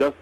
10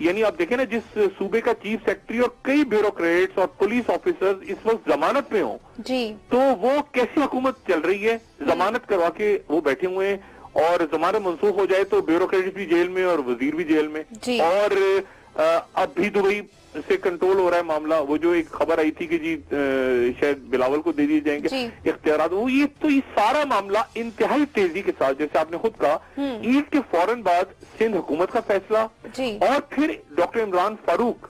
یعنی آپ دیکھیں نا جس صوبے کا چیف سیکرٹری اور کئی بیوروکریٹس اور پولیس آفیسرز اس وقت ضمانت پہ ہوں تو وہ کیسی حکومت چل رہی ہے؟ ضمانت کروا کے وہ بیٹھے ہوئے ہیں اور ضمانت منسوخ ہو جائے تو بیوروکریٹس بھی جیل میں اور وزیر بھی جیل میں، اور اب بھی دبئی سے کنٹرول ہو رہا ہے معاملہ. وہ جو ایک خبر آئی تھی کہ جی شاید بلاول کو دے دیے جائیں گے اختیارات، وہ یہ سارا معاملہ انتہائی تیزی کے ساتھ، جیسے آپ نے خود کہا، عید کے فوراً بعد سندھ حکومت کا فیصلہ اور پھر ڈاکٹر عمران فاروق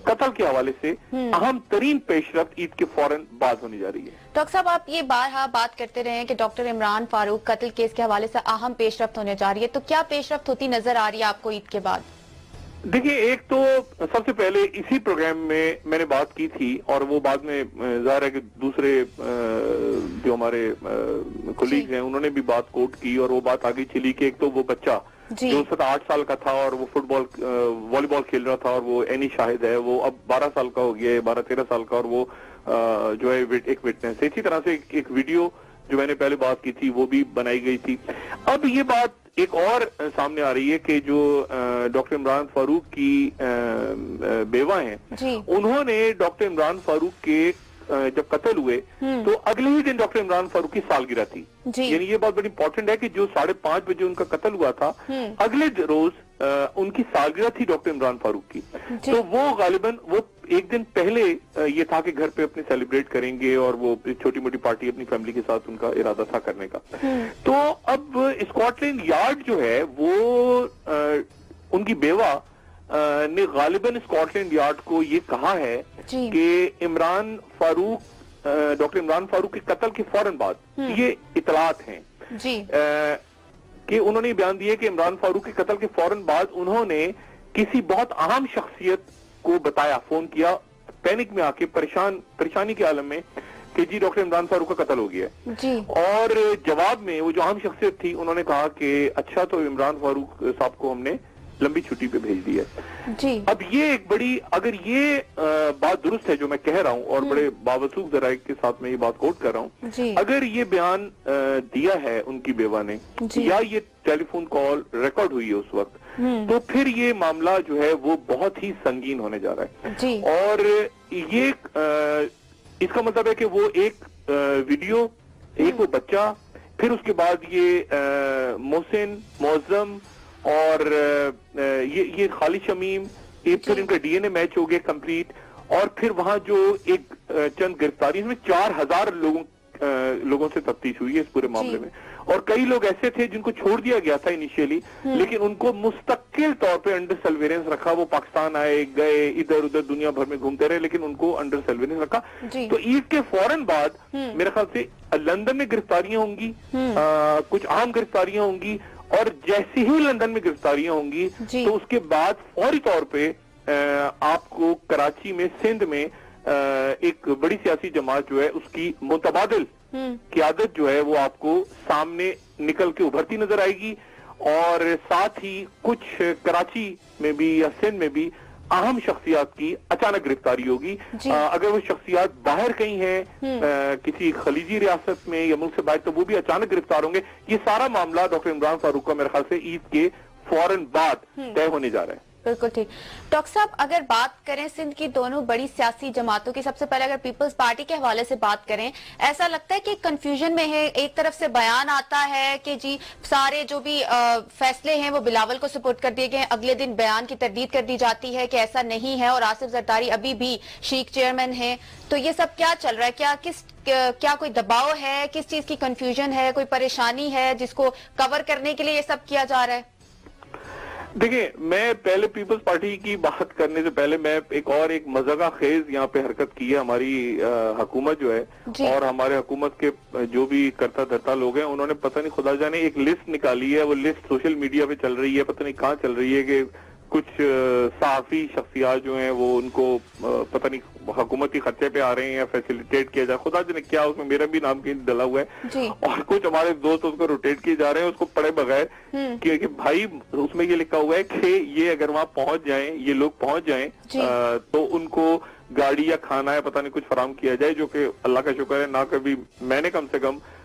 قتل کے حوالے سے اہم ترین پیش رفت عید کے فوراً بعد ہونے جا رہی ہے. ڈاکٹر صاحب آپ یہ بارہا بات کرتے رہے ہیں کہ ڈاکٹر عمران فاروق قتل کیس کے حوالے سے اہم پیش رفت ہونے جا رہی ہے، تو کیا پیش رفت ہوتی نظر آ رہی ہے آپ کو عید کے بعد؟ دیکھیں، ایک تو سب سے پہلے اسی پروگرام میں نے بات کی تھی اور وہ بعد میں ظاہر ہے کہ دوسرے جو ہمارے کولیگز ہیں انہوں نے بھی بات کوٹ کی اور وہ بات آگے چلی کہ ایک تو وہ بچہ جو 8 سال کا تھا اور وہ والی بال کھیل رہا تھا اور وہ اینی شاہد ہے، وہ اب 12 سال کا ہو گیا ہے، 12-13 سال کا، اور وہ جو ہے ایک وٹنس ہے. اسی طرح سے ایک ویڈیو جو میں نے پہلے بات کی تھی وہ بھی بنائی گئی تھی. اب یہ بات ایک اور سامنے آ رہی ہے کہ جو ڈاکٹر عمران فاروق کی بیوہ ہیں انہوں نے ڈاکٹر عمران فاروق کے جب قتل ہوئے تو اگلے ہی دن ڈاکٹر عمران فاروق کی سالگرہ تھی. یعنی یہ بات بڑی امپورٹنٹ ہے کہ جو 5:30 بجے ان کا قتل ہوا تھا، اگلے روز ان کی سالگرہ تھی ڈاکٹر عمران فاروق کی. تو وہ غالباً وہ ایک دن پہلے یہ تھا کہ گھر پہ اپنے سیلیبریٹ کریں گے اور وہ چھوٹی موٹی پارٹی اپنی فیملی کے ساتھ ان کا ارادہ تھا کرنے کا. تو اب اسکاٹ لینڈ یارڈ جو ہے وہ ان کی بیوہ نے غالباً اسکاٹ لینڈ یارڈ کو یہ کہا ہے کہ ڈاکٹر عمران فاروق کے قتل کے فوراً بعد یہ اطلاعات ہیں کہ انہوں نے بیان دیا کہ عمران فاروق کے قتل کے فوراً بعد انہوں نے کسی بہت اہم شخصیت کو بتایا، فون کیا پینک میں آ کے، پریشانی کے عالم میں، کہ جی ڈاکٹر عمران فاروق کا قتل ہو گیا ہے. اور جواب میں وہ جو اہم شخصیت تھی انہوں نے کہا کہ اچھا تو عمران فاروق صاحب کو ہم نے لمبی چھٹی پہ بھیج دی ہے. اب یہ ایک بڑی، اگر یہ بات درست ہے جو میں کہہ رہا ہوں اور بڑے باوثوق ذرائع کے ساتھ میں یہ بات کوٹ کر رہا ہوں، اگر یہ بیان دیا ہے ان کی بیوہ نے یا یہ ٹیلی فون کال ریکارڈ ہوئی ہے اس وقت، تو پھر یہ معاملہ جو ہے وہ بہت ہی سنگین ہونے جا رہا ہے. اور یہ اس کا مطلب ہے کہ وہ ایک ویڈیو، ایک وہ بچہ، پھر اس کے بعد یہ محسن، معظم اور یہ خالد شمیم، پھر ان کا ڈی این اے میچ ہو گیا کمپلیٹ، اور پھر وہاں جو ایک چند گرفتاری، اس میں 4000 لوگوں سے تفتیش ہوئی ہے اس پورے معاملے میں، اور کئی لوگ ایسے تھے جن کو چھوڑ دیا گیا تھا انیشیلی، لیکن ان کو مستقل طور پہ انڈر سرویلنس رکھا. وہ پاکستان آئے گئے، ادھر ادھر دنیا بھر میں گھومتے رہے، لیکن ان کو انڈر سرویلنس رکھا. تو عید کے فوراً بعد میرے خیال سے لندن میں گرفتاریاں ہوں گی، کچھ عام گرفتاریاں ہوں گی، اور جیسے ہی لندن میں گرفتاریاں ہوں گی تو اس کے بعد فوری طور پہ آپ کو کراچی میں، سندھ میں ایک بڑی سیاسی جماعت جو ہے اس کی متبادل قیادت جو ہے وہ آپ کو سامنے نکل کے ابھرتی نظر آئے گی. اور ساتھ ہی کچھ کراچی میں بھی یا سندھ میں بھی اہم شخصیات کی اچانک گرفتاری ہوگی. اگر وہ شخصیات باہر کہیں ہیں کسی خلیجی ریاست میں یا ملک سے باہر، تو وہ بھی اچانک گرفتار ہوں گے. یہ سارا معاملہ ڈاکٹر عمران فاروق کا میرے خیال سے عید کے فوراً بعد طے ہونے جا رہا ہے. بالکل ٹھیک. ڈاکٹر صاحب اگر بات کریں سندھ کی دونوں بڑی سیاسی جماعتوں کی، سب سے پہلے اگر پیپلز پارٹی کے حوالے سے بات کریں، ایسا لگتا ہے کہ کنفیوژن میں ہے. ایک طرف سے بیان آتا ہے کہ جی سارے جو بھی فیصلے ہیں وہ بلاول کو سپورٹ کر دیے گئے، اگلے دن بیان کی تردید کر دی جاتی ہے کہ ایسا نہیں ہے اور آصف زرداری ابھی بھی شیخ چیئرمین ہیں. تو یہ سب کیا چل رہا ہے؟ کیا کوئی دباؤ ہے؟ کس چیز کی کنفیوژن ہے؟ کوئی پریشانی ہے جس کو کور کرنے کے لیے یہ سب کیا جا رہا ہے؟ دیکھیں، میں پہلے پیپلز پارٹی کی بات کرنے سے پہلے میں ایک مذاق خیز یہاں پہ حرکت کی ہے. ہماری حکومت جو ہے اور ہمارے حکومت کے جو بھی کرتا دھرتا لوگ ہیں، انہوں نے پتہ نہیں خدا جانے ایک لسٹ نکالی ہے. وہ لسٹ سوشل میڈیا پہ چل رہی ہے، پتہ نہیں کہاں چل رہی ہے، کہ کچھ صحافی شخصیات جو ہیں وہ ان کو پتہ نہیں حکومتی خطے پہ آ رہے ہیں یا فیسیلیٹیٹ کیا جائے، خدا جانے کیا. اس میں میرا بھی نام کہیں ڈلا ہوا ہے، اور کچھ ہمارے دوست اس کو روٹیٹ کیے جا رہے ہیں اس کو پڑھے بغیر، کہ بھائی اس میں یہ لکھا ہوا ہے کہ یہ اگر وہاں پہنچ جائیں، یہ لوگ پہنچ جائیں تو ان کو گاڑی یا کھانا ہے پتہ نہیں کچھ فراہم کیا جائے. جو کہ اللہ کا شکر ہے نہ کبھی میں نے کم سے کم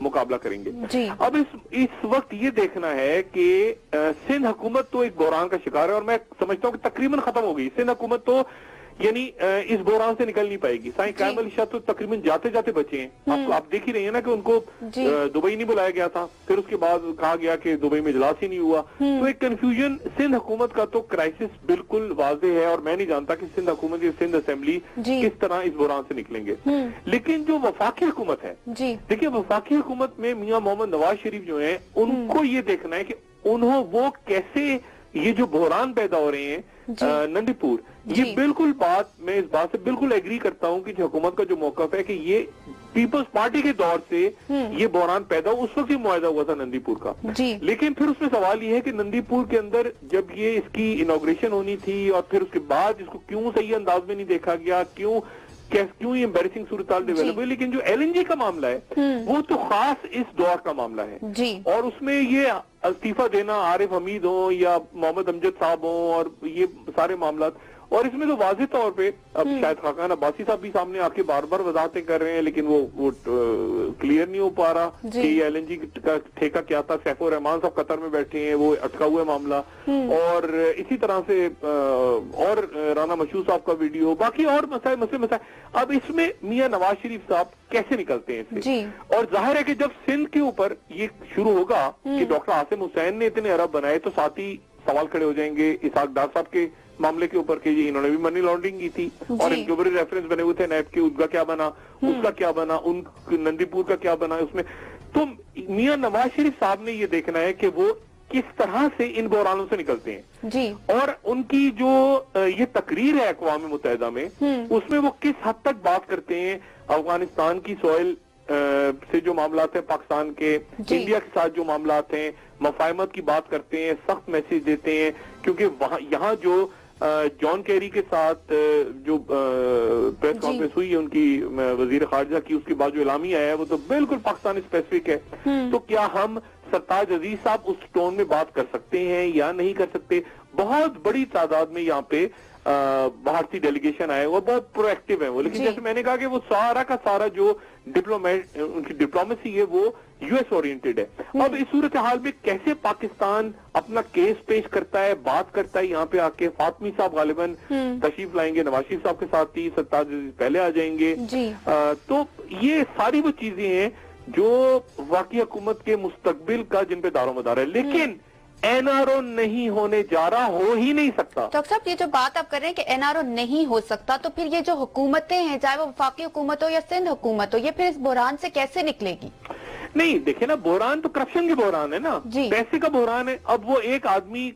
مقابلہ کریں گے. اب اس وقت یہ دیکھنا ہے کہ سندھ حکومت تو ایک بحران کا شکار ہے اور میں سمجھتا ہوں کہ تقریباً ختم ہو گئی. سندھ حکومت تو یعنی اس بحران سے نکل نہیں پائے گی. سائیں قائم علی شاہ تو تقریباً جاتے جاتے بچے ہیں. آپ دیکھ ہی رہی ہیں نا کہ ان کو دبئی نہیں بلایا گیا تھا, پھر اس کے بعد کہا گیا کہ دبئی میں اجلاس ہی نہیں ہوا. تو ایک کنفیوژن سندھ حکومت کا تو کرائسس بالکل واضح ہے اور میں نہیں جانتا کہ سندھ حکومت یا سندھ اسمبلی کس طرح اس بحران سے نکلیں گے. لیکن جو وفاقی حکومت ہے, دیکھیں وفاقی حکومت میں میاں محمد نواز شریف جو ہیں ان کو یہ دیکھنا ہے کہ وہ کیسے یہ جو بحران پیدا ہو رہے ہیں نندی پور, یہ بالکل میں اس بات سے بالکل ایگری کرتا ہوں کہ جو حکومت کا جو موقف ہے کہ یہ پیپلز پارٹی کے دور سے یہ بحران پیدا ہوا, اس وقت یہ معاہدہ ہوا تھا نندی پور کا. لیکن پھر اس میں سوال یہ ہے کہ نندی پور کے اندر جب یہ اس کی انوگریشن ہونی تھی اور پھر اس کے بعد اس کو کیوں صحیح انداز میں نہیں دیکھا گیا, کیوں یہ امبیرسنگ صورتحال ڈیولپ ہوئی. لیکن جو ایل این جی کا معاملہ ہے وہ تو خاص اس دور کا معاملہ ہے اور اس میں یہ استعفیٰ دینا عارف حمید ہوں یا محمد امجد صاحب ہوں اور یہ سارے معاملات, اور اس میں تو واضح طور پہ اب شاید خاقان عباسی صاحب بھی سامنے آ کے بار بار وضاحتیں کر رہے ہیں لیکن وہ کلیئر نہیں ہو پا رہا کہ یہ ایل این جی کا ٹھیکہ کیا تھا. سیف الرحمان صاحب قطر میں بیٹھے ہیں, وہ اٹکا ہوا معاملہ, اور اسی طرح سے اور رانا مشہور صاحب کا ویڈیو, باقی اور مسئلے. اب اس میں میاں نواز شریف صاحب کیسے نکلتے ہیں اس سے؟ اور ظاہر ہے کہ جب سندھ کے اوپر یہ شروع ہوگا کہ ڈاکٹر عاصم حسین نے اتنے ارب بنائے تو ساتھ ہی سوال کھڑے ہو جائیں گے اسحاق ڈار صاحب کے معاملے کے اوپر کہ انہوں نے بھی منی لانڈرنگ کی تھی اور ان کے اوپر ریفرنس بنے ہوئے تھے نیب کے, اس کا کیا بنا, اس کا کیا بنا, ان نندی پور کا کیا بنا اس میں. تو میاں نواز شریف صاحب نے یہ دیکھنا ہے کہ وہ کس طرح سے ان بحرانوں سے نکلتے ہیں اور ان کی جو یہ تقریر ہے اقوام متحدہ میں اس میں وہ کس حد تک بات کرتے ہیں افغانستان کی سوئل سے جو معاملات ہیں, پاکستان کے انڈیا کے ساتھ جو معاملات ہیں, مفاہمت کی بات کرتے ہیں, سخت میسج دیتے ہیں. کیونکہ یہاں جو جان کیری کے ساتھ جو پریس کانفرنس ہوئی ہے ان کی وزیر خارجہ کی, اس کے بعد جو اعلامیہ آیا ہے وہ تو بالکل پاکستانی اسپیسیفک ہے. تو کیا ہم سرتاج عزیز صاحب اس ٹون میں بات کر سکتے ہیں یا نہیں کر سکتے؟ بہت بڑی تعداد میں یہاں پہ بھارتی ڈیلیگیشن آئے, وہ بہت پرو ایکٹیو ہیں وہ, لیکن جیسے میں نے کہا کہ وہ سارا کا سارا جو ان کی ڈپلومیسی ہے وہ یو ایس اورینٹڈ ہے. اب اس صورتحال میں کیسے پاکستان اپنا کیس پیش کرتا ہے, بات کرتا ہے یہاں پہ آ کے؟ فاطمی صاحب غالباً تشریف لائیں گے, نواز شریف صاحب کے ساتھ ہی سرتاج عزیز پہلے آ جائیں گے. تو یہ ساری وہ چیزیں ہیں جو واقعی حکومت کے مستقبل کا جن پہ دار و مدار ہے. لیکن این آر او نہیں ہونے جا رہا, ہو ہی نہیں سکتا. ڈاکٹر صاحب یہ جو بات آپ کر رہے ہیں کہ این آر او نہیں ہو سکتا, تو پھر یہ جو حکومتیں ہیں چاہے وہ وفاقی حکومت ہو یا سندھ حکومت ہو, یہ پھر اس بحران سے کیسے نکلے گی؟ نہیں دیکھیں نا, بحران تو کرپشن کے بحران ہے نا, پیسے کا بحران ہے. اب وہ ایک آدمی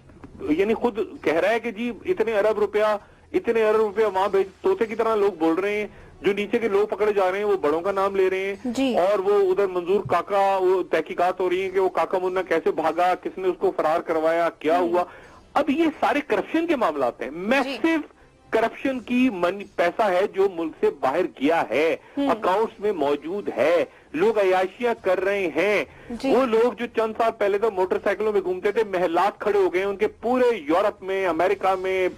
یعنی خود کہہ رہا ہے کہ جی اتنے ارب روپیہ وہاں بھیج, طوطے کی طرح لوگ بول رہے ہیں, جو نیچے کے لوگ پکڑے جا رہے ہیں وہ بڑوں کا نام لے رہے ہیں, اور وہ ادھر منظور کاکا, وہ تحقیقات ہو رہی ہیں کہ وہ کاکا منا کیسے بھاگا, کس نے اس کو فرار کروایا, کیا ہوا. اب یہ سارے کرپشن کے معاملات ہیں, میسو کرپشن کی پیسہ ہے جو ملک سے باہر گیا ہے, اکاؤنٹس میں موجود ہے, لوگ عیاشیاں کر رہے ہیں. وہ لوگ جو چند سال پہلے تو موٹر سائیکلوں میں گھومتے تھے, محلات کھڑے ہو گئے ان کے پورے یورپ میں, امریکہ میں,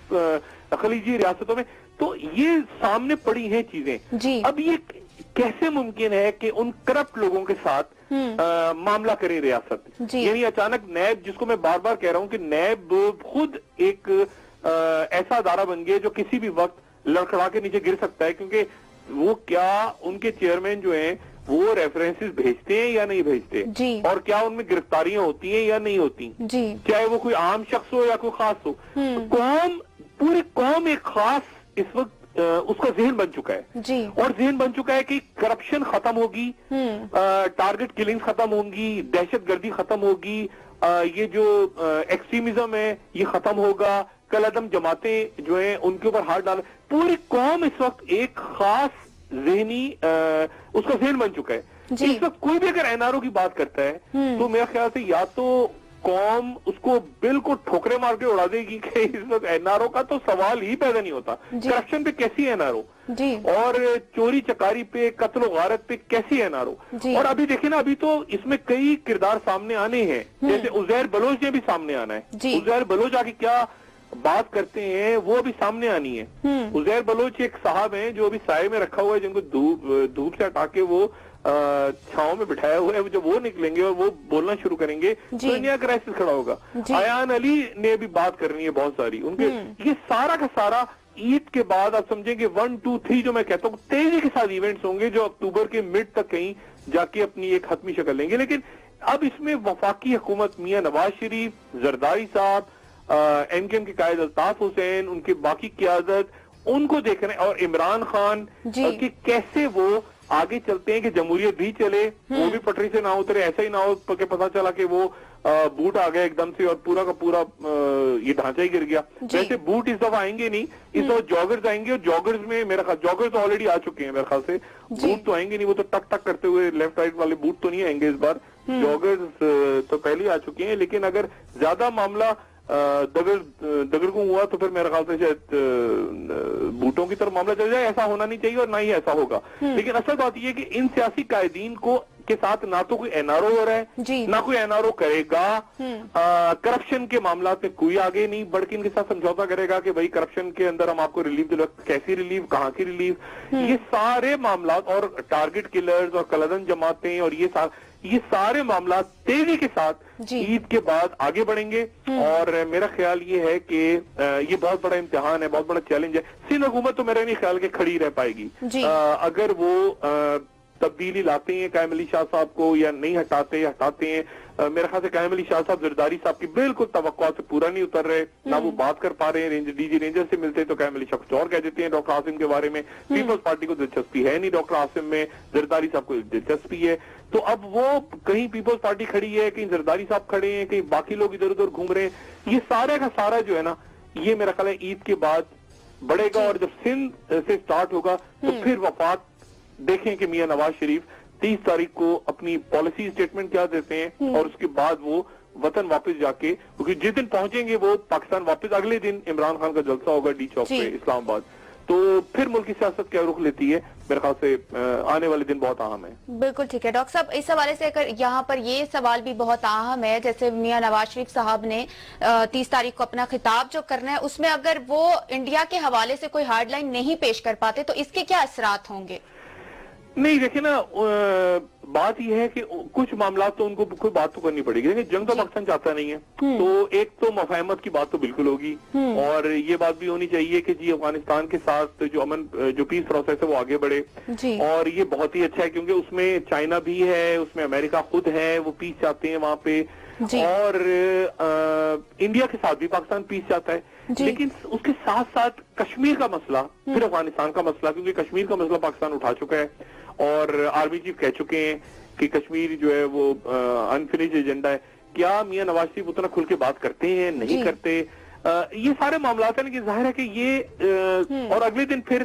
خلیجی ریاستوں میں. تو یہ سامنے پڑی ہیں چیزیں. اب یہ کیسے ممکن ہے کہ ان کرپٹ لوگوں کے ساتھ معاملہ کرے ریاست؟ یعنی اچانک نیب, جس کو میں بار بار کہہ رہا ہوں کہ نیب خود ایک ایسا ادارہ بن گیا جو کسی بھی وقت لڑکھڑا کے نیچے گر سکتا ہے, کیونکہ وہ کیا ان کے چیئرمین جو ہیں وہ ریفرنسز بھیجتے ہیں یا نہیں بھیجتے, اور کیا ان میں گرفتاریاں ہوتی ہیں یا نہیں ہوتی, چاہے وہ کوئی عام شخص ہو یا کوئی خاص ہو. پوری قوم ایک خاص اس وقت اس کا ذہن بن چکا ہے, اور ذہن بن چکا ہے کہ کرپشن ختم ہوگی, ٹارگٹ کلنگز ختم ہوں گی, دہشت گردی ختم ہوگی, یہ جو ایکسٹریمزم ہے یہ ختم ہوگا, کل عدم جماعتیں جو ہیں ان کے اوپر ہاتھ ڈال. پوری قوم اس وقت ایک خاص ذہنی اس کا ذہن بن چکا ہے. اس وقت کوئی بھی اگر این آر او کی بات کرتا ہے تو میرے خیال سے یا تو قوم اس کو بالکل ٹھوکرے مار کے اڑا دے گی کہ اس وقت این آر او کا تو سوال ہی پیدا نہیں ہوتا. کرپشن پہ کیسی این آر او, اور چوری چکاری پہ, قتل و غارت پہ کیسی این آر او. اور ابھی دیکھیں نا, ابھی تو اس میں کئی کردار سامنے آنے ہیں, جیسے عزیر بلوچ نے بھی سامنے آنا ہے. عزیر بلوچ آ کے کیا بات کرتے ہیں وہ ابھی سامنے آنی ہے. عزیر بلوچ ایک صاحب ہیں جو ابھی سائے میں رکھا ہوا ہے, جن کو دھوپ سے ہٹا کے وہ چھاؤں میں بٹھایا ہوا ہے. جب وہ نکلیں گے اور وہ بولنا شروع کریں گے تو نیا کرائسس کھڑا ہوگا. ایان علی نے ابھی بات کرنی ہے بہت ساری ان کے. یہ سارا کا سارا عید کے بعد آپ سمجھیں کہ 1 2 3 جو میں کہتا ہوں تیزی کے ساتھ ایونٹس ہوں گے جو اکتوبر کے مڈ تک کہیں جا کے اپنی ایک حتمی شکل لیں گے. لیکن اب اس میں وفاقی حکومت میاں نواز شریف, زرداری صاحب, این کے ایم کے قائد الطاف حسین, ان کی باقی قیادت, ان کو دیکھ رہے ہیں, اور عمران خان کہ کیسے وہ آگے چلتے ہیں کہ جمہوریت بھی چلے, وہ بھی پٹری سے نہ اترے. ایسا ہی نہ ہو کہ پتا چلا کہ وہ بوٹ آ گیا ایک دم سے اور پورا کا پورا یہ ڈھانچہ ہی گر گیا. ویسے بوٹ اس دفعہ آئیں گے نہیں, اس دفعہ جاگرز آئیں گے, اور جاگرز میں میرا خیال جاگرز تو آلریڈی آ چکے ہیں میرے خیال سے. بوٹ تو آئیں گے نہیں, وہ تو ٹک ٹک کرتے ہوئے لیفٹ رائٹ والے بوٹ تو نہیں آئیں گے اس بار. جاگرز تو پہلے آ چکے ہیں. لیکن اگر زیادہ معاملہ دگرگوں ہوا تو پھر میرے خیال سے شاید بوٹوں کی طرف معاملہ چل جائے. ایسا ہونا نہیں چاہیے اور نہ ہی ایسا ہوگا. لیکن اصل بات یہ ہے کہ ان سیاسی قائدین کو کے ساتھ نہ تو کوئی این آر او ہو رہا ہے, نہ کوئی این آر او کرے گا. کرپشن کے معاملات میں کوئی آگے نہیں بڑھ کے ان کے ساتھ سمجھوتا کرے گا کہ بھائی کرپشن کے اندر ہم آپ کو ریلیف دلو. کیسی ریلیف, کہاں کی ریلیف, یہ سارے معاملات, اور ٹارگٹ کلرز اور کلدن جماعتیں اور یہ سارے معاملات تیزی کے ساتھ عید کے بعد آگے بڑھیں گے. اور میرا خیال یہ ہے کہ یہ بہت بڑا امتحان ہے, بہت بڑا چیلنج ہے. سندھ حکومت تو میرا نہیں خیال کہ کھڑی رہ پائے گی اگر وہ تبدیلی لاتے ہیں قائم علی شاہ صاحب کو, یا نہیں ہٹاتے یا ہٹاتے ہیں. میرے خیال سے قائم علی شاہ صاحب زرداری صاحب کی بالکل توقعات سے پورا نہیں اتر رہے, نہ وہ بات کر پا رہے ہیں. ڈی جی رینجر سے ملتے تو قائم علی شاہ کچھ اور کہہ دیتے ہیں ڈاکٹر عاصم کے بارے میں. پیپلز پارٹی کو دلچسپی ہے نہیں ڈاکٹر عاصم میں, زرداری صاحب کو دلچسپی ہے. تو اب وہ کہیں پیپلز پارٹی کھڑی ہے, کہیں زرداری صاحب کھڑے ہیں, کہیں باقی لوگ ادھر ادھر گھوم رہے ہیں. یہ سارا کا سارا جو ہے نا, یہ میرا خیال ہے عید کے بعد بڑھے گا. اور جب سندھ سے سٹارٹ ہوگا تو پھر وفات دیکھیں کہ میاں نواز شریف 30 تاریخ کو اپنی پالیسی اسٹیٹمنٹ کیا دیتے ہیں, اور اس کے بعد وہ وطن واپس جا کے, کیونکہ جس دن پہنچیں گے وہ پاکستان واپس, اگلے دن عمران خان کا جلسہ ہوگا ڈی چوک پہ اسلام آباد. تو پھر ملک کی سیاست کیا رخ لیتی ہے, میرے خیال سے آنے والے دن بہت اہم ہے. بالکل ٹھیک ہے ڈاکٹر صاحب, اس حوالے سے اگر یہاں پر یہ سوال بھی بہت اہم ہے, جیسے میاں نواز شریف صاحب نے 30 تاریخ کو اپنا خطاب جو کرنا ہے, اس میں اگر وہ انڈیا کے حوالے سے کوئی ہارڈ لائن نہیں پیش کر پاتے تو اس کے کیا اثرات ہوں گے؟ نہیں دیکھیں نا, بات یہ ہے کہ کچھ معاملات تو ان کو کوئی بات تو کرنی پڑے گی. دیکھیں جنگ تو پاکستان چاہتا نہیں ہے, تو ایک تو مفاہمت کی بات تو بالکل ہوگی, اور یہ بات بھی ہونی چاہیے کہ جی افغانستان کے ساتھ جو پیس پروسیس ہے وہ آگے بڑھے. اور یہ بہت ہی اچھا ہے کیونکہ اس میں چائنا بھی ہے, اس میں امریکہ خود ہے, وہ پیس چاہتے ہیں وہاں پہ, اور انڈیا کے ساتھ بھی پاکستان پیس چاہتا ہے. لیکن اس کے ساتھ ساتھ کشمیر کا مسئلہ, پھر افغانستان کا مسئلہ, کیونکہ کشمیر کا مسئلہ پاکستان اٹھا چکا ہے, اور آرمی چیف کہہ چکے ہیں کہ کشمیر جو ہے وہ انفنشڈ ایجنڈا ہے. کیا میاں نواز شریف اتنا کھل کے بات کرتے ہیں, نہیں کرتے؟ یہ سارے معاملات ہیں کہ ظاہر ہے کہ یہ, اور اگلے دن پھر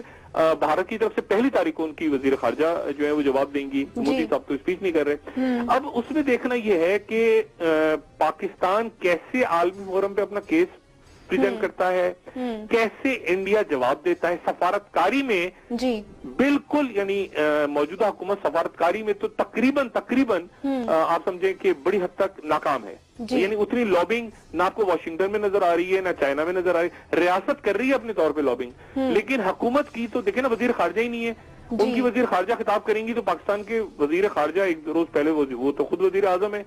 بھارت کی طرف سے 1 تاریخ کو ان کی وزیر خارجہ جو ہے وہ جواب دیں گی. مودی صاحب تو اسپیچ نہیں کر رہے. اب اس میں دیکھنا یہ ہے کہ پاکستان کیسے عالمی فورم پہ اپنا کیس پریزنٹ کرتا ہے, کیسے انڈیا جواب دیتا ہے. سفارتکاری میں بالکل, یعنی موجودہ حکومت سفارتکاری میں تو تقریباً آپ سمجھیں کہ بڑی حد تک ناکام ہے. یعنی اتنی لابنگ نہ آپ کو واشنگٹن میں نظر آ رہی ہے, نہ چائنا میں نظر آ رہی ہے. ریاست کر رہی ہے اپنے طور پہ لابنگ, لیکن حکومت کی تو دیکھیں نا وزیر خارجہ ہی نہیں ہے. ان کی وزیر خارجہ خطاب کریں گی تو پاکستان کے وزیر خارجہ ایک روز پہلے وہ تو خود وزیر اعظم ہے,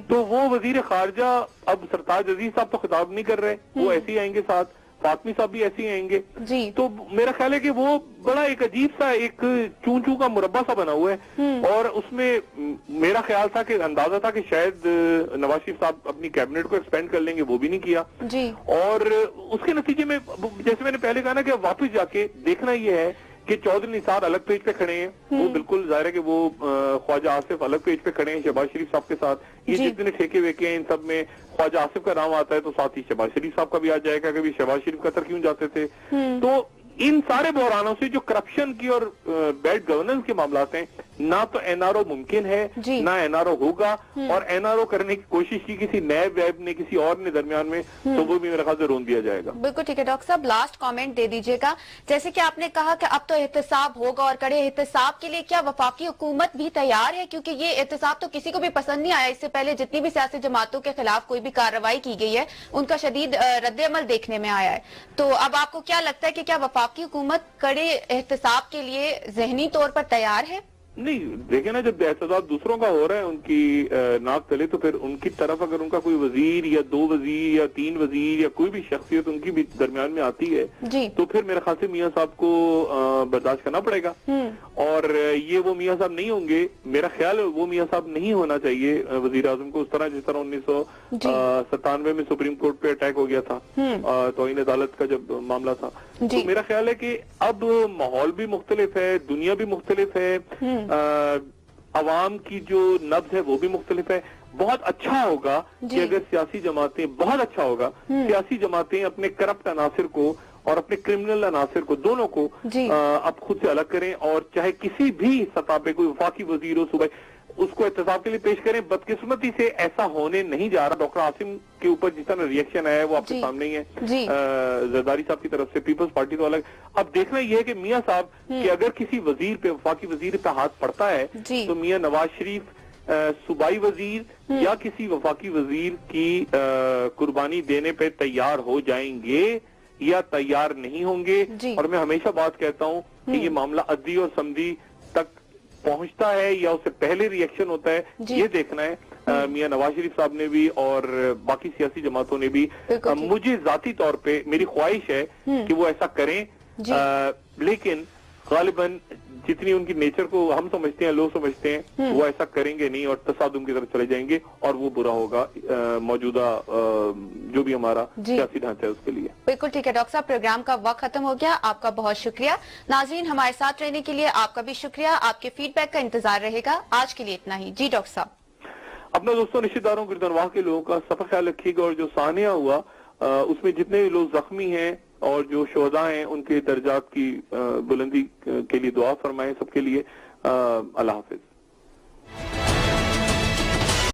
تو وہ وزیر خارجہ اب سرتاج عزیز صاحب تو خطاب نہیں کر رہے, وہ ایسے ہی آئیں گے, ساتھ فاطمی صاحب بھی ایسے ہی آئیں گے. تو میرا خیال ہے کہ وہ بڑا ایک عجیب سا ایک چون کا مربع سا بنا ہوا ہے, اور اس میں میرا خیال تھا کہ اندازہ تھا کہ شاید نواز شریف صاحب اپنی کیبنٹ کو ایکسپینڈ کر لیں گے, وہ بھی نہیں کیا. اور اس کے نتیجے میں جیسے میں نے پہلے کہا نا کہ واپس جا کے دیکھنا یہ ہے کہ چودھری نثار الگ پیج پہ کھڑے ہیں, وہ بالکل ظاہر ہے کہ وہ خواجہ آصف الگ پیج پہ کھڑے ہیں شہباز شریف صاحب کے ساتھ. یہ جتنے ٹھیکے ویکے ہیں ان سب میں خواجہ آصف کا نام آتا ہے تو ساتھ ہی شہباز شریف صاحب کا بھی آ جائے گا, کبھی شہباز شریف قطر کیوں جاتے تھے. تو ان سارے بحرانوں سے جو کرپشن کی اور بیڈ گورننس کے معاملات ہیں, نہ تو این آر او ممکن ہے نہ این آر او ہوگا, اور این آر او کرنے کی کوشش کی کسی نیب ویب نے کسی اور نے درمیان میں, تو وہ بھی میرے خیال سے رون دیا جائے گا. بالکل ٹھیک ہے ڈاکٹر صاحب, لاسٹ کامنٹ دے دیجیے گا. جیسے کہ آپ نے کہا کہ اب تو احتساب ہوگا, اور کڑے احتساب کے لیے کیا وفاقی حکومت بھی تیار ہے؟ کیونکہ یہ احتساب تو کسی کو بھی پسند نہیں آیا. اس سے پہلے جتنی بھی سیاسی جماعتوں کے خلاف کوئی بھی کارروائی کی گئی ہے ان کا شدید رد عمل دیکھنے میں آیا ہے. تو اب آپ کو کیا لگتا ہے کہ کیا وفاقی حکومت کڑے احتساب کے لیے ذہنی طور پر تیار ہے؟ نہیں, دیکھیں نا, جب احتساب دوسروں کا ہو رہا ہے ان کی ناک تلے, تو پھر ان کی طرف اگر ان کا کوئی وزیر یا 2 وزیر یا 3 وزیر یا کوئی بھی شخصیت ان کی بھی درمیان میں آتی ہے تو پھر میرے خیال سے میاں صاحب کو برداشت کرنا پڑے گا. اور یہ وہ میاں صاحب نہیں ہوں گے, میرا خیال ہے وہ میاں صاحب نہیں ہونا چاہیے وزیر اعظم کو, اس طرح جس طرح 1997 میں سپریم کورٹ پہ اٹیک ہو گیا تھا توہین عدالت کا جب معاملہ تھا. تو میرا خیال ہے کہ اب ماحول بھی مختلف ہے, دنیا بھی مختلف ہے, عوام کی جو نبض ہے وہ بھی مختلف ہے. بہت اچھا ہوگا کہ اگر سیاسی جماعتیں, بہت اچھا ہوگا سیاسی جماعتیں اپنے کرپٹ عناصر کو اور اپنے کرمنل عناصر کو, دونوں کو اب خود سے الگ کریں, اور چاہے کسی بھی سطح پہ کوئی وفاقی وزیر ہو صوبائی, اس کو احتساب کے لیے پیش کریں. بدقسمتی سے ایسا ہونے نہیں جا رہا. ڈاکٹر عاصم کے اوپر جس طرح ریئیکشن ہے وہ آپ کے سامنے ہی ہے, زرداری صاحب کی طرف سے, پیپلز پارٹی تو الگ. اب دیکھنا یہ ہے کہ میاں صاحب کہ اگر کسی وزیر پہ, وفاقی وزیر پہ ہاتھ پڑتا ہے تو میاں نواز شریف صوبائی وزیر یا کسی وفاقی وزیر کی قربانی دینے پہ تیار ہو جائیں گے یا تیار نہیں ہوں گے. اور میں ہمیشہ بات کہتا ہوں کہ یہ معاملہ عدی اور سمدی تک پہنچتا ہے یا اس سے پہلے ریئیکشن ہوتا ہے, یہ دیکھنا ہے. میاں نواز شریف صاحب نے بھی اور باقی سیاسی جماعتوں نے بھی, مجھے ذاتی طور پہ میری خواہش ہے کہ وہ ایسا کریں, لیکن غالباً جتنی ان کی نیچر کو ہم سمجھتے ہیں, لوگ سمجھتے ہیں, وہ ایسا کریں گے نہیں اور تصادم کی طرف چلے جائیں گے, اور وہ برا ہوگا موجودہ جو بھی ہمارا سیاسی ڈھانچہ ہے اس کے لیے. بالکل ٹھیک ہے ڈاکٹر صاحب, پروگرام کا وقت ختم ہو گیا. آپ کا بہت شکریہ. ناظرین, ہمارے ساتھ رہنے کے لیے آپ کا بھی شکریہ. آپ کے فیڈ بیک کا انتظار رہے گا. آج کے لیے اتنا ہی. جی ڈاکٹر صاحب. اپنا دوستوں, رشتہ داروں, گردنواہ کے لوگوں کا سفر خیال رکھیے گا, اور جو سانحہ ہوا اس میں جتنے لوگ زخمی ہیں اور جو شہداء ہیں ان کے درجات کی بلندی کے لیے دعا فرمائیں سب کے لیے. اللہ حافظ.